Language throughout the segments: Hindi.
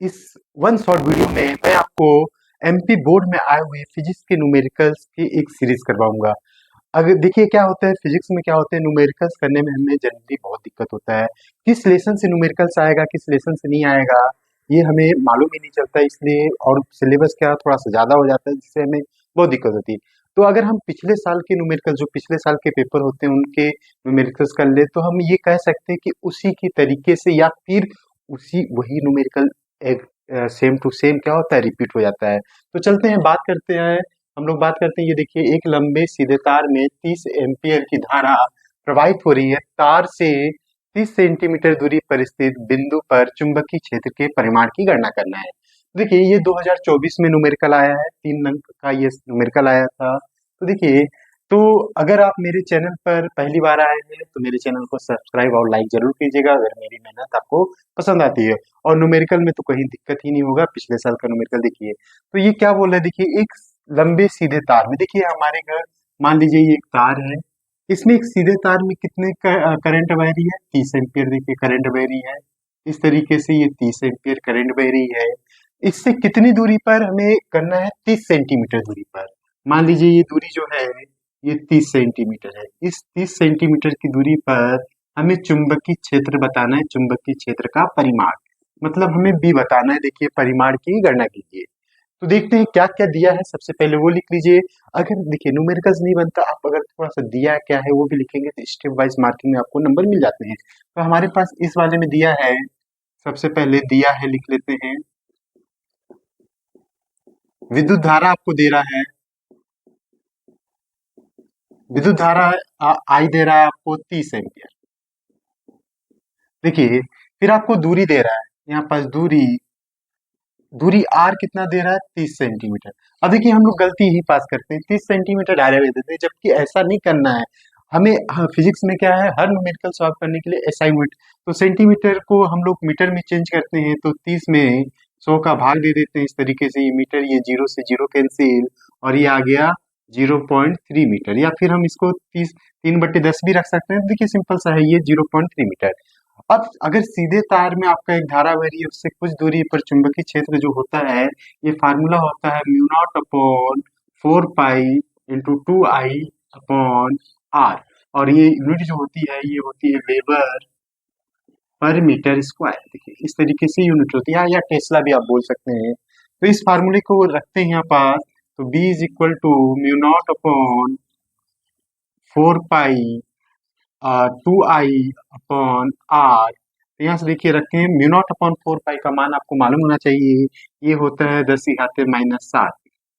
इस वन शॉट वीडियो में मैं आपको एमपी बोर्ड में आए हुए फिजिक्स के न्यूमेरिकल्स की एक सीरीज करवाऊंगा। अगर देखिए क्या होता है फिजिक्स में, क्या होता है न्यूमेरिकल्स करने में हमें जनरली बहुत दिक्कत होता है। किस लेसन से न्यूमेरिकल्स आएगा, किस लेसन से नहीं आएगा, ये हमें मालूम ही नहीं चलता। इसलिए और सिलेबस क्या थोड़ा सा ज्यादा हो जाता है, जिससे हमें बहुत दिक्कत होती है। तो अगर हम पिछले साल के न्यूमेरिकल, जो पिछले साल के पेपर होते हैं, उनके न्यूमेरिकल्स कर ले, तो हम ये कह सकते हैं कि उसी की तरीके से या फिर उसी वही न्यूमेरिकल एक सेम टू सेम क्या होता है, रिपीट हो जाता है। तो चलते हैं, बात करते हैं। हम लोग बात करते हैं, ये देखिए एक लंबे सीधे तार में 30 एम्पियर की धारा प्रवाहित हो रही है। तार से 30 सेंटीमीटर दूरी पर स्थित बिंदु पर चुंबकीय क्षेत्र के परिमाण की गणना करना है। देखिए ये 2024 में न्यूमेरिकल आया है, 3 अंक का ये न्यूमेरिकल आया था। तो देखिए, तो अगर आप मेरे चैनल पर पहली बार आए हैं तो मेरे चैनल को सब्सक्राइब और लाइक जरूर कीजिएगा, अगर मेरी मेहनत आपको पसंद आती है। और न्यूमेरिकल में तो कहीं दिक्कत ही नहीं होगा। पिछले साल का न्यूमेरिकल देखिए, तो ये क्या बोल रहा है, देखिए एक लंबे सीधे तार में, देखिए हमारे घर, मान लीजिए ये एक तार है, इसमें एक सीधे तार में कितने करंट बह रही है, 30 एम्पियर देखिए करंट बह रही है। इस तरीके से ये 30 एम्पियर करंट बह रही है। इससे कितनी दूरी पर हमें करना है, 30 सेंटीमीटर दूरी पर। मान लीजिए ये दूरी जो है ये 30 सेंटीमीटर है। इस 30 सेंटीमीटर की दूरी पर हमें चुंबकीय क्षेत्र बताना है, चुंबकीय क्षेत्र का परिमाण, मतलब हमें बी बताना है। देखिए परिमाण की गणना कीजिए। तो देखते हैं क्या क्या दिया है, सबसे पहले वो लिख लीजिए। अगर देखिए न्यूमेरिकल्स नहीं बनता, आप अगर थोड़ा सा दिया क्या है वो भी लिखेंगे तो स्टेप वाइज मार्किंग में आपको नंबर मिल जाते हैं। तो हमारे पास इस वाले में दिया है, सबसे पहले दिया है, लिख लेते हैं। विद्युत धारा आपको दे रहा है, विद्युत धारा आई दे रहा है आपको 30 एम्पियर। देखिए फिर आपको दूरी दे रहा है, यहाँ पास दूरी, दूरी आर कितना दे रहा है, 30 सेंटीमीटर। अब देखिए हम लोग गलती ही पास करते हैं, 30 सेंटीमीटर डायरेक्ट दे देते हैं, जबकि ऐसा नहीं करना है हमें। हाँ, फिजिक्स में क्या है, हर न्यूमेरिकल सॉल्व करने के लिए एसआई यूनिट, तो सेंटीमीटर को हम लोग मीटर में चेंज करते हैं, तो 30 में 100 का भाग दे देते हैं। इस तरीके से ये मीटर, ये जीरो से जीरो कैंसिल, और ये आ गया 0.3 मीटर। या फिर हम इसको 30 3/10 भी रख सकते हैं। देखिए सिंपल सा है, ये 0.3 मीटर। अब अगर सीधे तार में आपका एक धारा बह रही है, उससे कुछ दूरी पर चुंबकीय क्षेत्र जो होता है, ये फार्मूला होता है mu not upon 4 pi into 2 I upon R. और ये यूनिट जो होती है, ये होती है वेबर पर मीटर स्क्वायर। देखिए इस तरीके से यूनिट होती है, या टेस्ला भी आप बोल सकते हैं। तो इस फार्मूले को रखते हैं यहाँ पास, तो B is equal to mu not upon 4 pi 2 I upon R. तो यहाँ से देखिए रखते हैं, म्यू नॉट अपॉन 4 पाई का मान आपको मालूम होना चाहिए, ये होता है 10⁻⁻⁷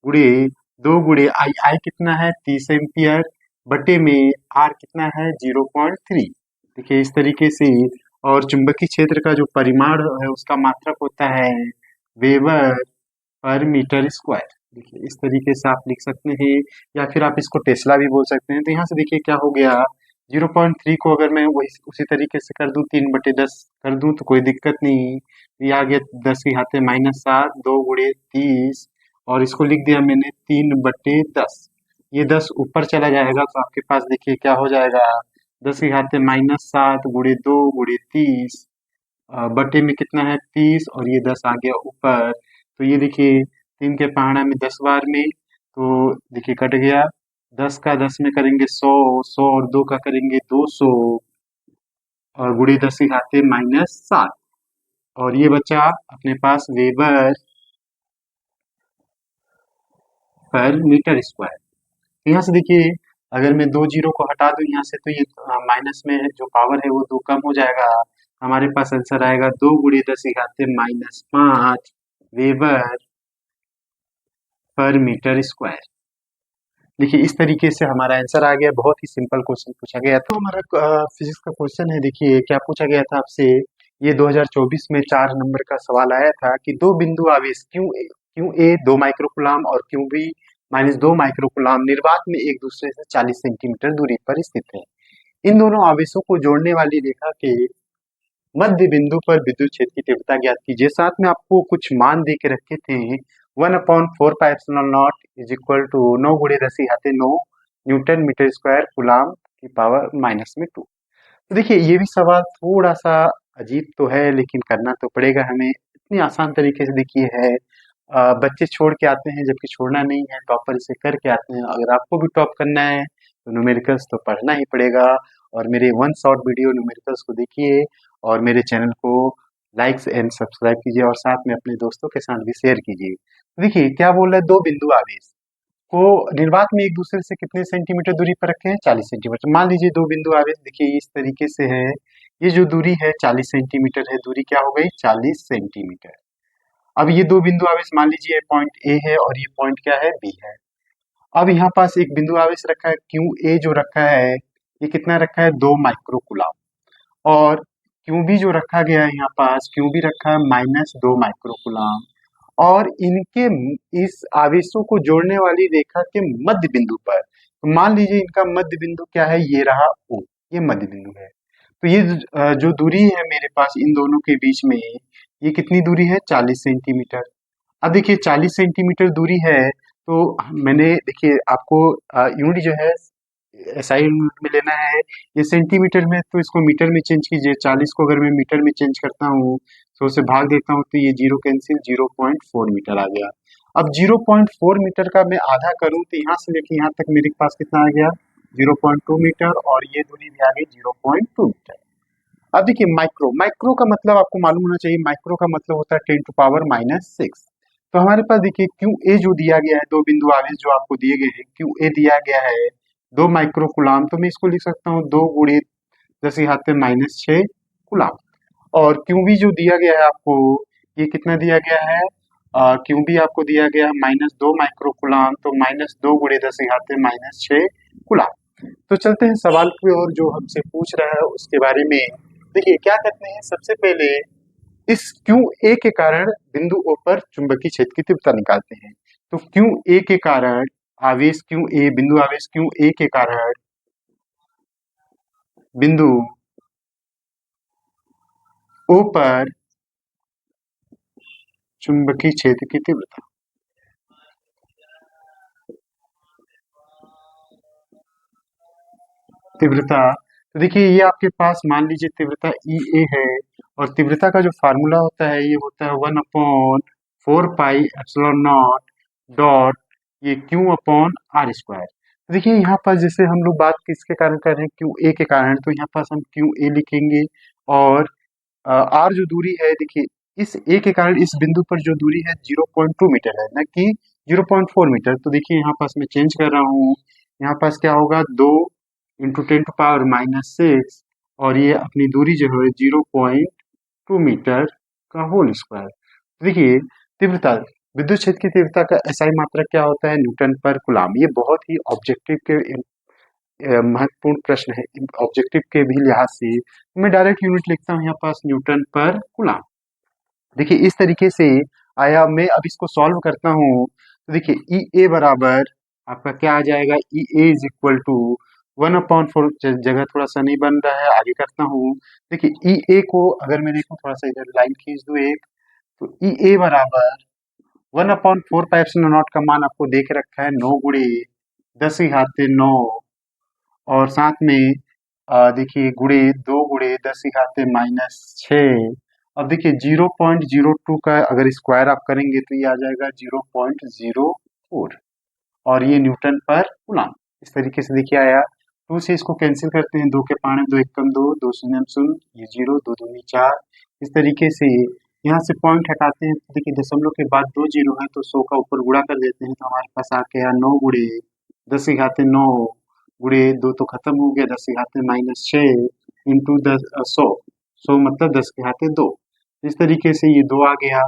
गुड़े 2 गुड़े आई। आई कितना है, 30 एम्पियर, बटे में आर कितना है, 0.3। देखिए इस तरीके से। और चुंबकीय क्षेत्र का जो परिमाण है उसका मात्रक होता है वेबर पर मीटर स्क्वायर। देखिए इस तरीके से आप लिख सकते हैं, या फिर आप इसको टेस्ला भी बोल सकते हैं। तो यहाँ से देखिए क्या हो गया, 0.3 को अगर मैं वही उसी तरीके से कर दूं, 3/10 कर दूं तो कोई दिक्कत नहीं। ये आ गया 10⁻⁷, 2 गुड़े 30, और इसको लिख दिया मैंने 3/10। ये 10 ऊपर चला जाएगा तो आपके पास देखिए क्या हो जाएगा, 10⁻⁷ गुड़े 2 गुड़े 30, बटे में कितना है 30, और ये 10 आ गया ऊपर। तो ये देखिए 3 के पहाड़ा में 10 बार में, तो देखिए कट गया। 10 का 10 में करेंगे 100, 100 और 2 का करेंगे 200, और गुड़े 10⁻⁷, और ये बचा अपने पास वेबर पर मीटर स्क्वायर। यहाँ से देखिए अगर मैं 2 जीरो को हटा दूं यहाँ से, तो ये माइनस में जो पावर है वो 2 कम हो जाएगा। हमारे पास आंसर आएगा 2 × 10⁻⁵ वेबर पर मीटर स्क्वायर। देखिए इस तरीके से हमारा आंसर आ गया। बहुत ही सिंपल क्वेश्चन पूछा गया। तो हमारा फिजिक्स का क्वेश्चन है, देखिए क्या पूछा गया था आपसे। ये 2024 में 4 नंबर का सवाल आया था कि दो बिंदु आवेश क्यू ए 2 माइक्रोकुलाम और क्यू बी -2 माइक्रोकुलाम निर्वात में एक दूसरे से 40 सेंटीमीटर दूरी पर स्थित है। इन दोनों आवेशों को जोड़ने वाली रेखा के मध्य बिंदु पर विद्युत क्षेत्र की तीव्रता ज्ञात कीजिए। साथ में आपको कुछ मान दे के रखे थे, 1/4πε0 is equal to 9 × 10⁻⁹ newton metre square coulomb की पावर -2। तो देखिए ये भी सवाल थोड़ा सा अजीब तो है, लेकिन करना तो पड़ेगा हमें। इतनी आसान तरीके से देखिए है। बच्चे छोड़ के आते हैं जबकि छोड़ना नहीं है, टॉपर इसे करके आते हैं। अगर आपको भी टॉप करना है तो न्यूमेरिकल्स तो पढ़ना ही पड़ेगा। और मेरे वन शॉट वीडियो न्यूमेरिकल्स को देखिए और मेरे चैनल को लाइक्स एंड सब्सक्राइब कीजिए और साथ में अपने दोस्तों के साथ भी शेयर कीजिए। देखिए क्या बोल रहा है, दो बिंदु आवेश को निर्वात में एक दूसरे से कितने सेंटीमीटर दूरी पर रखे हैं, 40 सेंटीमीटर। मान लीजिए दो बिंदु आवेश देखिए इस तरीके से है। ये जो दूरी है 40 सेंटीमीटर है, दूरी क्या हो गई 40 सेंटीमीटर। अब ये दो बिंदु आवेश मान लीजिए पॉइंट ए है और ये पॉइंट क्या है बी है। अब यहाँ पास एक बिंदु आवेश रखा है क्यू ए, जो रखा है ये कितना रखा है 2 माइक्रो कूलम। और क्यू बी जो रखा गया है यहाँ पास, क्यू बी रखा है -2 माइक्रो कूलम। और इनके इस आवेशों को जोड़ने वाली रेखा के मध्य बिंदु पर, तो मान लीजिए इनका मध्य बिंदु क्या है, ये रहा ओ, ये मध्य बिंदु है। तो ये जो दूरी है मेरे पास इन दोनों के बीच में, ये कितनी दूरी है 40 सेंटीमीटर। अब देखिए 40 सेंटीमीटर दूरी है, तो मैंने देखिए आपको यूनिट जो है एसआई यूनिट में लेना है। ये सेंटीमीटर में तो इसको मीटर में चेंज कीजिए। 40 को अगर मैं मीटर में चेंज करता हूँ तो उसे भाग देता हूँ तो ये जीरो कैंसिल, 0.4 मीटर आ गया। अब 0.4 मीटर का मैं आधा करूँ तो यहाँ से लेके यहाँ तक मेरे पास कितना आ गया 0.2 मीटर, और ये दूरी भी आ गई 0.2 मीटर। अब देखिए माइक्रो, माइक्रो का मतलब आपको मालूम होना चाहिए। माइक्रो का मतलब होता है 10⁻⁻⁶। तो हमारे पास देखिए क्यू ए जो दिया गया है, दो बिंदु आवेश जो आपको दिए गए हैं, क्यू ए दिया गया है 2 माइक्रो कूलम। तो मैं इसको लिख सकता हूँ 2 × 10⁻⁻6 कूलम। और क्यू बी जो दिया गया है आपको, ये कितना दिया गया है, क्यू बी आपको दिया गया है -2 माइक्रो कूलम। तो -2 × 10⁻⁻6 कूलम। तो चलते हैं सवाल की ओर जो हमसे पूछ रहा है उसके बारे में। देखिए क्या करते हैं, सबसे पहले इस क्यू ए के कारण बिंदु ओ पर चुंबकीय क्षेत्र की तीव्रता निकालते हैं। तो क्यू ए के कारण आवेश क्यू ए, बिंदु आवेश क्यू ए के कारण बिंदु ओ पर चुंबकीय क्षेत्र की तीव्रता, तीव्रता तो देखिए ये आपके पास मान लीजिए तीव्रता ई ए है। और तीव्रता का जो फार्मूला होता है ये होता है 1/4πε0 डॉट ये क्यू अपॉन आर स्क्वायर। देखिए यहाँ पास जैसे हम लोग बात किसके कारण कर रहे हैं, क्यू ए के कारण, तो यहाँ पास हम क्यू ए लिखेंगे। और आर जो दूरी है देखिए इस ए के कारण इस बिंदु पर जो दूरी है 0.2 मीटर है, न कि 0.4 मीटर। तो देखिए यहाँ पास मैं चेंज कर रहा हूँ, यहाँ पास क्या होगा 2 × 10⁻⁶ और ये अपनी दूरी जो है 0.2 मीटर का होल स्क्वायर। देखिए तीव्रता, विद्युत क्षेत्र की तीव्रता का एसआई मात्रक क्या होता है, न्यूटन पर कूलम। ये बहुत ही ऑब्जेक्टिव के महत्वपूर्ण प्रश्न है, ऑब्जेक्टिव के भी लिहाज से। मैं डायरेक्ट यूनिट लिखता हूँ यहाँ पास न्यूटन पर कूलम। देखिए इस तरीके से आया। मैं अब इसको सॉल्व करता हूँ तो देखिए ई ए बराबर आपका क्या आ जाएगा, ई ए इज इक्वल टू 1/4, जगह थोड़ा सा नहीं बन रहा है, आगे करता हूँ। देखिए ई ए को अगर मैं देखूँ, थोड़ा सा इधर लाइन खींच दूँ एक, तो ई ए बराबर 1/4πε0 का मान आपको दे के रखा है 9 × 10⁻⁹ और साथ में देखिए गुणे 2 × 10⁻⁻6। अब देखिए 0.02 का अगर स्क्वायर आप करेंगे तो ये आ जाएगा 0.04 और ये न्यूटन पर कूलम। इस तरीके से देखिए आया। 2 से इसको कैंसिल करते हैं, 2 के 5 2 1 कम 2 2 शून्य शून्य, ये 0 2 दूनी 4। इस तरीके से यहाँ से पॉइंट हटाते हैं तो देखिए दशमलव के बाद 2 जीरो है तो 100 का ऊपर गुणा कर देते हैं तो हमारे पास आ गया 9 × 10⁻⁹ गुणे 2 तो खत्म हो गया, 10⁻⁻6 इंटू 100, 100 मतलब 10⁻2। इस तरीके से ये 2 आ गया।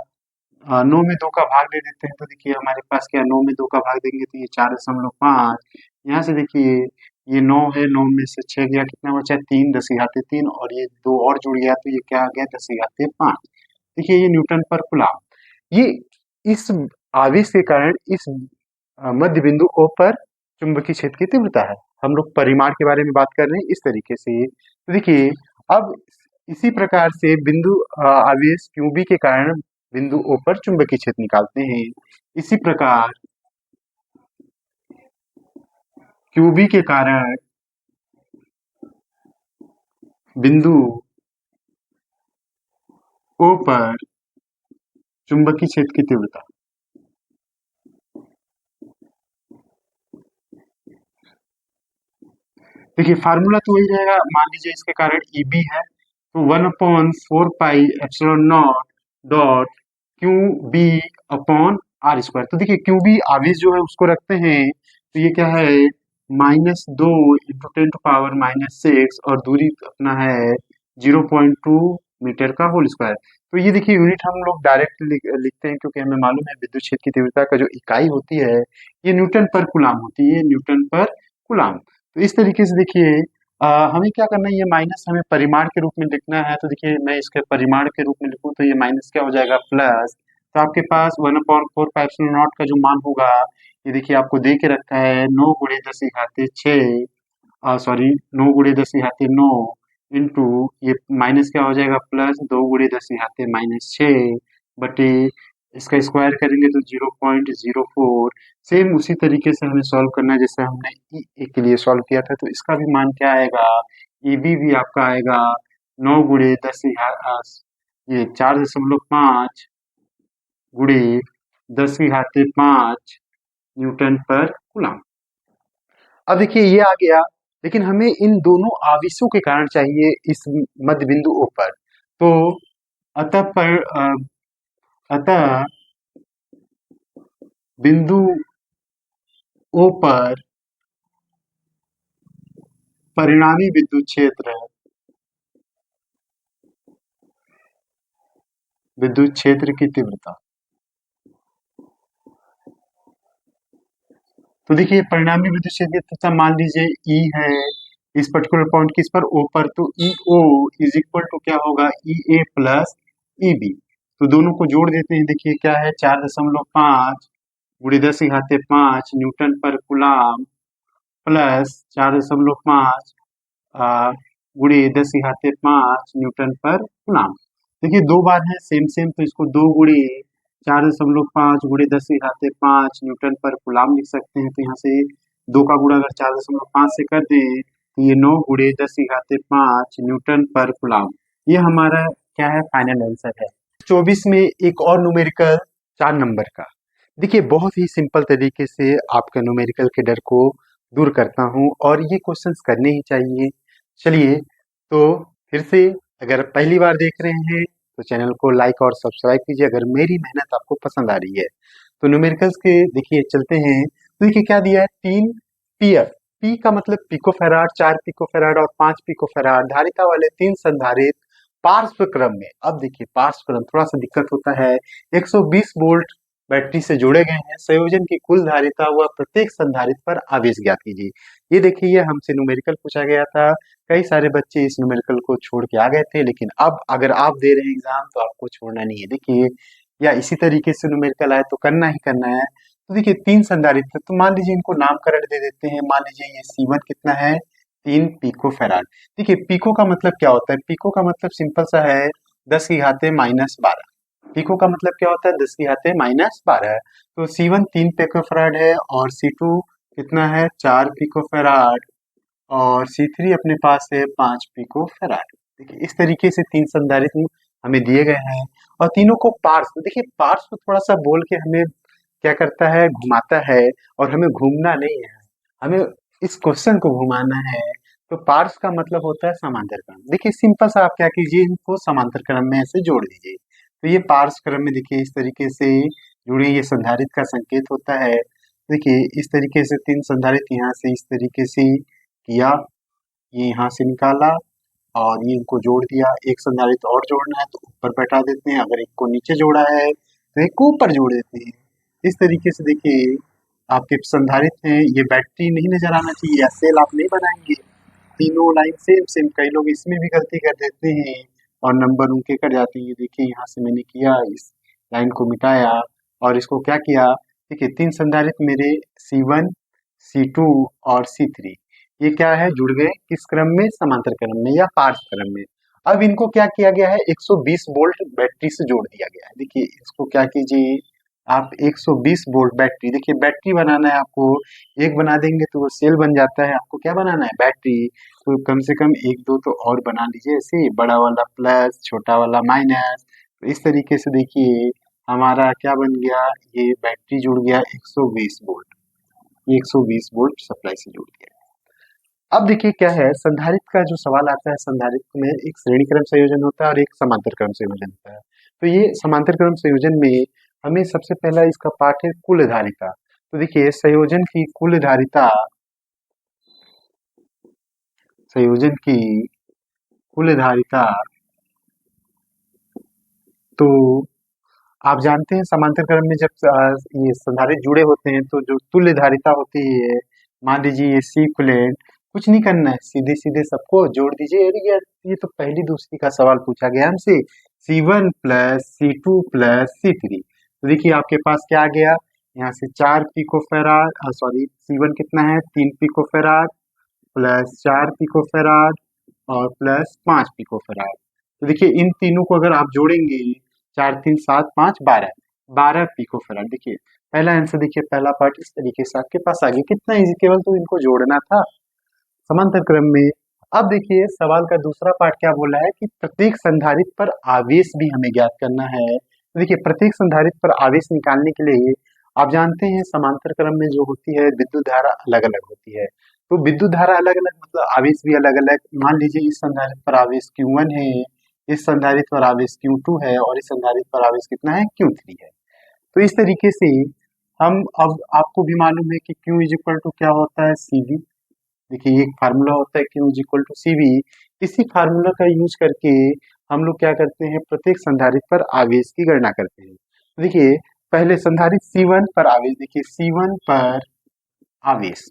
9 में 2 का भाग दे देते हैं तो देखिए हमारे पास क्या, 9 में 2 का भाग देंगे तो ये 4.5। यहाँ से देखिए ये 9 है, 9 में से 6 गया, कितना बचा 3, 10⁻3 और ये 2 और जुड़ गया तो ये क्या आ गया 10⁻5। देखिए ये न्यूटन पर कूलम। ये इस आवेश के कारण इस मध्य बिंदु ओ पर चुंबकीय क्षेत्र की तीव्रता है। हम लोग परिमाण के बारे में बात कर रहे हैं इस तरीके से। तो देखिए अब इसी प्रकार से बिंदु आवेश क्यूबी के कारण बिंदु ओ पर चुंबकीय क्षेत्र निकालते हैं। इसी प्रकार क्यूबी के कारण बिंदु ओ पर चुंबकीय क्षेत्र की तीव्रता। देखिए फार्मूला तो वही रहेगा, मान लीजिए इसके कारण ईबी है तो 1/4 pi epsilon not dot Q B upon R square. तो देखिए क्यू बी आवेश जो है उसको रखते हैं तो ये क्या है, -2 × 10⁻⁶ और दूरी अपना है 0.2 मीटर का होल स्क्वायर। तो ये देखिए यूनिट हम लोग डायरेक्ट लिखते हैं क्योंकि हमें मालूम है विद्युत क्षेत्र की तीव्रता का जो इकाई होती है ये न्यूटन पर कूलाम होती है, न्यूटन पर कूलाम। तो इस तरीके से देखिए हमें क्या करना है, ये माइनस हमें परिमाण के रूप में लिखना है। तो देखिए मैं इसके परिमाण के रूप में लिखूं तो ये माइनस क्या हो जाएगा प्लस। तो आपके पास 1/4 पाई एप्सिलॉन नॉट का जो मान होगा ये देखिए आपको दे के रखा है 9 × 10⁻⁶, सॉरी 9 × 10⁻⁹ इंटू ये माइनस क्या हो जाएगा प्लस 2 × 10⁻⁻⁶ बटे इसका स्क्वायर करेंगे तो 0.04। सेम उसी तरीके से हमें सॉल्व करना है जैसे हमने ई ए के लिए सॉल्व किया था। तो इसका भी मान क्या आएगा, ईबी भी आपका आएगा 9 × 10 ये 4.5 × 10⁻⁵ न्यूटन पर कूलम। अब देखिए ये आ गया, लेकिन हमें इन दोनों आवेशों के कारण चाहिए इस मध्य बिंदु O पर। तो अतः पर अतः बिंदु O पर परिणामी विद्युत क्षेत्र की तीव्रता। तो देखिए परिणामी विद्युत क्षेत्र की तीव्रता मान लीजिए ई है इस पर्टिकुलर पॉइंट किस पर O पर, तो ई ओ इज इक्वल टू क्या होगा ई ए प्लस ई बी। तो दोनों को जोड़ देते हैं, देखिए क्या है 4.5 × 10⁵ न्यूटन पर कूलाम प्लस 4.5 × 10⁵ न्यूटन पर कूलाम। देखिए दो बार है सेम सेम तो इसको 2 × 4.5 × 10⁵ न्यूटन पर कूलाम लिख सकते हैं। तो यहाँ से 2 का गुणा अगर 4.5 से कर दें तो ये 9 × 10⁵ न्यूटन पर कूलाम। ये हमारा क्या है फाइनल आंसर है। 24 में एक और न्यूमेरिकल 4 नंबर का। देखिए बहुत ही सिंपल तरीके से आपका न्यूमेरिकल के डर को दूर करता हूँ और ये क्वेश्चंस करने ही चाहिए। चलिए तो फिर से अगर पहली बार देख रहे हैं तो चैनल को लाइक और सब्सक्राइब कीजिए अगर मेरी मेहनत आपको पसंद आ रही है। तो न्यूमेरिकल्स के देखिए चलते हैं। तो देखिए क्या दिया है 3 पीएफ, पी का मतलब पिकोफैराड, 4 पिकोफैराड और 5 पिकोफैराड धारिता वाले 3 संधारित्र पार्श्व क्रम में। अब देखिए पार्श्व क्रम थोड़ा सा दिक्कत होता है, 120 वोल्ट बैटरी से जोड़े गए हैं। संयोजन की कुल धारिता व प्रत्येक संधारित्र पर आवेश ज्ञात कीजिए। ये देखिए ये हमसे न्यूमेरिकल पूछा गया था, कई सारे बच्चे इस न्यूमेरिकल को छोड़ के आ गए थे, लेकिन अब अगर आप दे रहे हैं एग्जाम तो आपको छोड़ना नहीं है। देखिए या इसी तरीके से न्यूमेरिकल आए तो करना ही करना है। तो देखिए 3 संधारित्र, तो मान लीजिए इनको नामकरण दे देते हैं। मान लीजिए ये C1 कितना है 3 पिको फैराड। देखिए पिको का मतलब क्या होता है, पिको का मतलब सिंपल सा है 10⁻⁻12। पिको का मतलब क्या होता है 10⁻⁻12। तो C1 3 पिको फैराड है और C2 कितना है 4 पिको फैराड और C3 अपने पास है 5 पिको फैराड। देखिए इस तरीके से 3 संधारित्र हमें दिए गए हैं और तीनों को पार्श्व, देखिए पार्श्व थोड़ा सा बोल के हमें क्या करता है घुमाता है और हमें घूमना नहीं है, हमें इस क्वेश्चन को घुमाना है। तो पार्श्व का मतलब होता है समांतर क्रम। देखिए सिंपल सा आप क्या कीजिए इनको समांतर क्रम में ऐसे जोड़ दीजिए। तो ये पार्श्व क्रम में देखिए इस तरीके से जुड़े, ये संधारित्र का संकेत होता है। देखिए इस तरीके से 3 संधारित्र यहाँ से इस तरीके से किया, ये यहाँ से निकाला और ये इनको जोड़ दिया। एक संधारित्र और जोड़ना है तो ऊपर बैठा देते हैं, अगर एक को नीचे जोड़ा है तो एक को ऊपर जोड़ देते हैं। इस तरीके से देखिए आपके संधारित्र हैं, ये बैटरी नहीं नजर आना चाहिए या सेल आप नहीं बनाएंगे। तीनों लाइन सेम सेम, कई लोग इसमें भी गलती कर देते हैं और नंबर उनके कट जाते हैं। ये देखिए यहाँ से मैंने किया, इस लाइन को मिटाया और इसको क्या किया, देखिए 3 संधारित्र मेरे C1 C2 और C3 ये क्या है जुड़ गए किस क्रम में, समांतर क्रम में या पार्श्व क्रम में। अब इनको क्या किया गया है 120 वोल्ट बैटरी से जोड़ दिया गया है। देखिए इसको क्या कीजिए आप 120 वोल्ट बैटरी, देखिए बैटरी बनाना है आपको, एक बना देंगे तो वो सेल बन जाता है, आपको क्या बनाना है बैटरी। तो कम से कम एक दो तो और बना लीजिए, ऐसे बड़ा वाला प्लस छोटा वाला माइनस। तो इस तरीके से देखिए हमारा क्या बन गया, ये बैटरी जुड़ गया 120 वोल्ट, ये 120 वोल्ट सप्लाई से जुड़ गया। अब देखिए क्या है, संधारित्र का जो सवाल आता है, संधारित्र में एक श्रेणी क्रम संयोजन होता है और एक समांतर क्रम संयोजन होता है। तो ये समांतर क्रम संयोजन में हमें सबसे पहला इसका पाठ है कुल धारिता। तो देखिए संयोजन की कुल धारिता, संयोजन की कुल धारिता, तो आप जानते हैं समांतर क्रम में जब ये संधारित्र जुड़े होते हैं तो जो तुल्य धारिता होती है, मान लीजिए ये सी इक्विवेलेंट, कुछ नहीं करना है, सीधे सीधे सबको जोड़ दीजिए। अरे यार ये तो पहली दूसरी का सवाल पूछा गया हमसे, C1 plus C2 plus C3। तो देखिए आपके पास क्या आ गया, यहाँ से 4 पिकोफेराड, सॉरी C1 कितना है 3 पिकोफेराड प्लस 4 पिकोफेराड और प्लस 5 पिकोफेराड। तो देखिए इन तीनों को अगर आप जोड़ेंगे, 4 3 7 5 12, 12 पिकोफेराड। देखिए पहला आंसर, देखिए पहला पार्ट इस तरीके से आपके पास आ गया, कितना इजी, केवल तो इनको जोड़ना था समांतर क्रम में। अब देखिए सवाल का दूसरा पार्ट क्या बोला है कि प्रत्येक संधारित्र पर आवेश भी हमें ज्ञात करना है। तो देखिए प्रत्येक संधारित्र पर आवेश निकालने के लिए आप जानते हैं समांतर क्रम में जो होती है विद्युत धारा अलग अलग होती है। तो विद्युत धारा अलग अलग मतलब आवेश भी अलग अलग। मान लीजिए इस संधारित्र पर आवेश Q1 है, इस संधारित्र पर आवेश Q2 है और इस संधारित्र पर आवेश कितना है Q3 है। तो इस तरीके से हम, अब आपको भी मालूम है कि Q इज इक्वल टू क्या होता है CV। देखिए एक फार्मूला होता है Q is equal to CV। इसी फार्मूला का यूज करके हम लोग क्या करते हैं, प्रत्येक संधारित्र पर आवेश की गणना करते हैं। तो देखिए पहले संधारित्र C1 पर आवेश, देखिए C1 पर आवेश,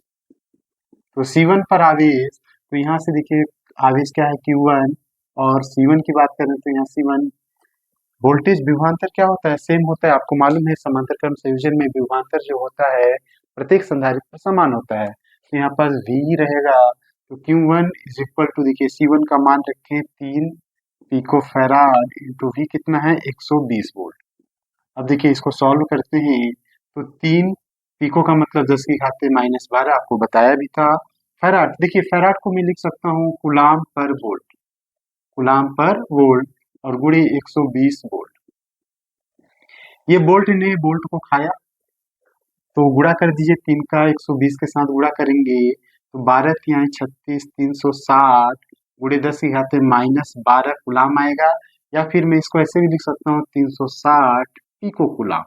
तो C1 पर आवेश, तो यहाँ से देखिए आवेश क्या है Q1 और C1 की बात करें तो यहाँ C1, वोल्टेज विभवांतर क्या होता है, सेम होता है। आपको मालूम है समांतर क्रम संयोजन में विभवांतर जो होता है प्रत्येक संधारित्र पर समान होता है। तो यहाँ पर V रहेगा, तो Q1 इज इक्वल टू, देखिए C1 का मान रखें 3 पिकोफैराड इंटू V कितना है 120 वोल्ट। अब देखिए इसको सॉल्व करते हैं तो 3 पिको का मतलब 10 की घात -12, आपको बताया भी था। फैराड, देखिए फैराड को मैं लिख सकता हूँ कूलाम पर वोल्ट, कूलाम पर वोल्ट और गुणे 120 वोल्ट। ये बोल्ट ने बोल्ट को खाया, तो गुणा कर दीजिए 3 का 120 के साथ गुणा करेंगे तो 12 तिहाई 36, 360 गुणे 10 की घात -12 गुलाम आएगा। या फिर मैं इसको ऐसे भी लिख सकता हूँ 360 पिको गुलाम।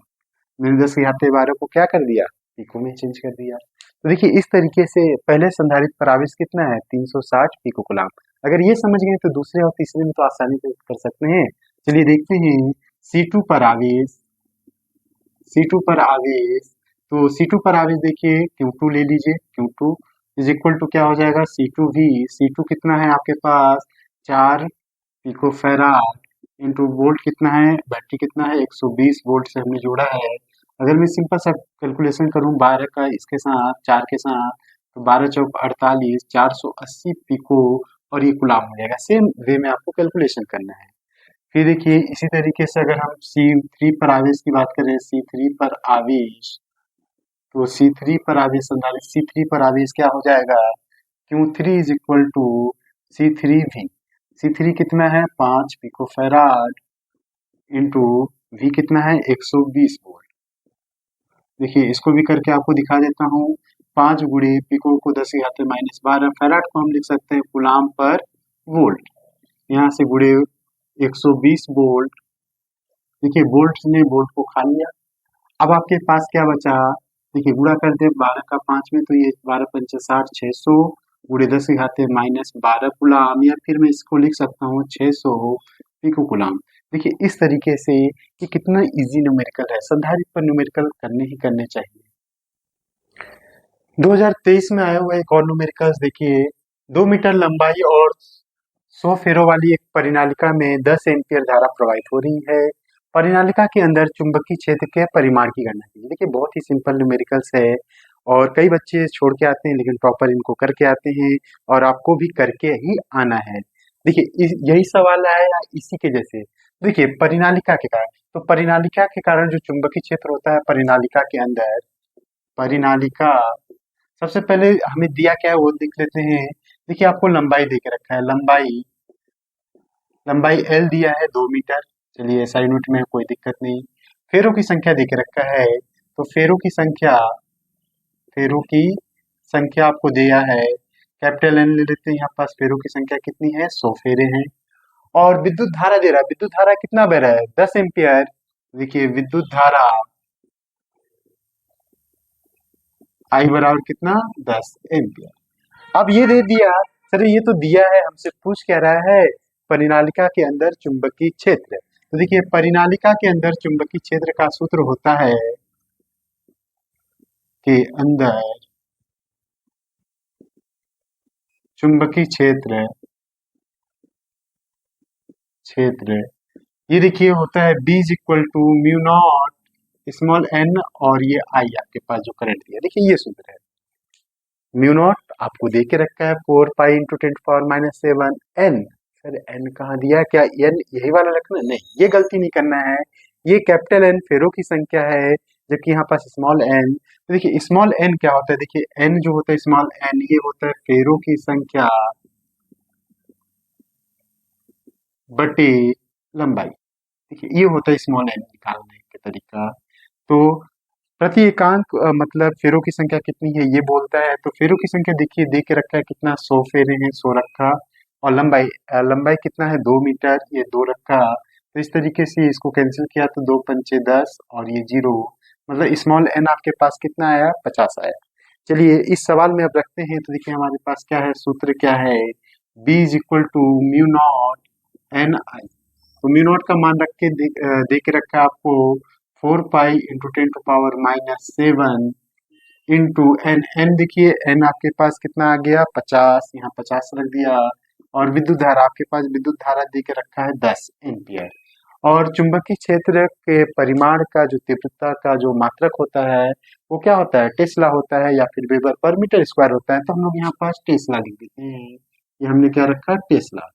मैंने 10 की घात 12 को क्या कर दिया, पिको में चेंज कर दिया। तो देखिए इस तरीके से पहले संधारित्र पर आवेश कितना है 360 पिको गुलाम। अगर ये समझ गए तो दूसरे और तीसरे में तो आसानी से कर सकते हैं। चलिए देखते हैं C2 पर आवेश, C2 पर आवेश, तो C2 पर आवेश देखिए Q2 ले लीजिए, Q2 इज इक्वल टू क्या हो जाएगा C2V। C2 कितना है आपके पास 4 पिकोफैराड इंटू वोल्ट कितना है, बैटरी कितना है 120 वोल्ट से हमने जोड़ा है। अगर मैं सिंपल सा कैलकुलेशन करूं 12 का इसके साथ 4 के साथ, तो 12 चौक 48, 480 पिको और ये गुलाम हो जाएगा। सेम वे में आपको कैलकुलेशन करना है। फिर देखिए इसी तरीके से अगर हम C3 पर आवेश की बात करें, C3 पर आवेश, तो C3 पर आवेश संधारित्र C3 पर आवेश क्या हो जाएगा Q3 is equal to C3V। C3 कितना है 5 पिकोफैराड इंटू V कितना है 120 वोल्ट। देखिए इसको भी करके आपको दिखा देता हूँ, 5 गुणे पिको को 10 की घात -12, फैराड को हम लिख सकते हैं गुलाम पर वोल्ट, यहाँ से गुणे 120 वोल्ट। देखिए वोल्ट ने वोल्ट को खा लिया। अब आपके पास क्या बचा, देखिए गुणा कर दे 12 का 5 में, तो ये 12 पंचे 60, 600 गुणे 10 की घात -12 गुलाम, या फिर मैं इसको लिख सकता हूँ 600 पिको गुलाम। देखिए इस तरीके से कि कितना इजी न्यूमेरिकल है, संधारित्र पर न्यूमेरिकल करने ही करने चाहिए। 2023 में आया हुआ एक और न्यूमेरिकल्स देखिए, 2 मीटर लंबाई और 100 फेरों वाली एक परिनालिका में 10 एम्पीयर धारा प्रवाहित हो रही है। परिनालिका के अंदर चुंबकीय क्षेत्र के परिमाण की गणना कीजिए। देखिए बहुत ही सिंपल न्यूमेरिकल्स है और कई बच्चे छोड़ के आते हैं लेकिन प्रॉपर इनको करके आते हैं और आपको भी करके ही आना है। देखिए यही सवाल आया इसी के जैसे, देखिए परिनालिका के कारण, तो परिनालिका के कारण जो चुंबकीय क्षेत्र होता है परिनालिका के अंदर, परिनालिका, सबसे पहले हमें दिया क्या है वो देख लेते हैं। देखिए आपको लंबाई दे के रखा है, लंबाई, लंबाई L दिया है 2 मीटर, चलिए ऐसा यूनिट में कोई दिक्कत नहीं। फेरों की संख्या दे के रखा है, तो फेरों की संख्या आपको दिया है, कैपिटल एन ले लेते हैं, यहाँ पास फेरों की संख्या कितनी है, 100 फेरे हैं। और विद्युत धारा दे रहा है, विद्युत धारा कितना बह रहा है, 10 एम्पियर। देखिए विद्युत धारा आई बराबर कितना, 10 एम्पियर। अब ये दे दिया, सर ये तो दिया है, हमसे पूछ क्या रहा है, परिनालिका के अंदर चुंबकीय क्षेत्र। तो देखिए परिनालिका के अंदर चुंबकीय क्षेत्र का सूत्र होता है कि अंदर चुंबकीय क्षेत्र क्षेत्र ये देखिए होता है B is equal to mu not small N, और ये आई आपके पास जो करंट दिया, देखिए ये सूत्र है। म्यू नॉट आपको दे के रखा है 4 pi into 10⁻⁷ N. Sir N कहाँ दिया है, क्या एन यही वाला रखना है? नहीं, ये गलती नहीं करना है, ये कैपिटल एन फेरों की संख्या है, जबकि यहाँ पास स्मॉल एन। तो देखिए स्मॉल एन क्या होता है, देखिए एन जो होता है स्मॉल एन, ये होता है फेरों की संख्या बटे लंबाई। देखिए ये होता है स्मॉल एन निकालने का तरीका। तो प्रति एकांक मतलब फेरों की संख्या कितनी है ये बोलता है। तो फेरों की संख्या देखिए दे के रखा है कितना, 100 फेरे हैं, 100 रखा। और लंबाई लंबाई कितना है, 2 मीटर, ये 2 रखा। तो इस तरीके से इसको कैंसिल किया तो 2 पंचे 10 और ये 0, मतलब स्मॉल एन आपके पास कितना आया, 50 आया। चलिए इस सवाल में अब रखते हैं, तो देखिए हमारे पास क्या है, सूत्र क्या है, B is equal to mu naught N I. तो म्यू नॉट का मान रख के दे के रखा है आपको 4 pi into 10⁻⁷ into N. N देखिए एन आपके पास कितना आ गया, 50, यहाँ 50 रख दिया। और विद्युत धारा आपके पास, विद्युत धारा दे के रखा है 10 एम्पियर। और चुंबकीय क्षेत्र के परिमाण का जो तीव्रता का जो मात्रक होता है वो क्या होता है, टेस्ला होता है या फिर वेबर पर मीटर स्क्वायर होता है। तो हम लोग यहाँ पास टेस्ला लिख देते हैं, ये हमने क्या रखा, टेस्ला।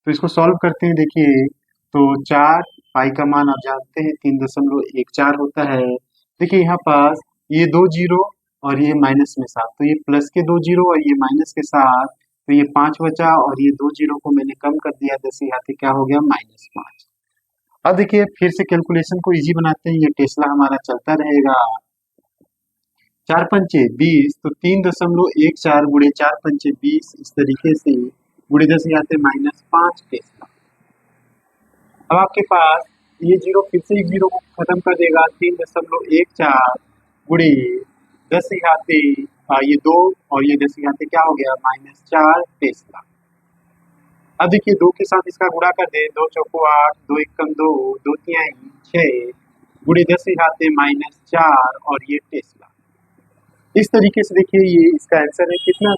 तो इसको सॉल्व करते हैं, देखिए तो 4 पाई का मान आप जानते हैं 3.14 होता है। देखिए यहाँ पास ये 2 जीरो और ये माइनस में 7, तो ये प्लस के 2 जीरो और ये माइनस के 7, तो ये 5 बचा और ये 2 जीरो को मैंने कम कर दिया, 10 यहाँ क्या हो गया, -5। अब देखिए फिर से कैलकुलेशन को इजी बनाते हैं, ये टेस्ला हमारा चलता रहेगा। 4 पंचे 20, तो 3.14 गुणे 4 पंचे 20, इस तरीके से गुणे 10 -5 टेस्ला। अब आपके पास ये जीरो फिर से एक जीरो को खत्म कर देगा, 3.14 गुणे 10 ये 2 और ये 10 क्या हो गया, -4 टेस्ला। अब देखिए 2 के साथ इसका गुणा कर दे, 2 चौको 8, 2 एकम 2, 2 तिहाई 6 गुणे 10 -4 और ये टेस्ला। इस तरीके से देखिए ये इसका आंसर है कितना,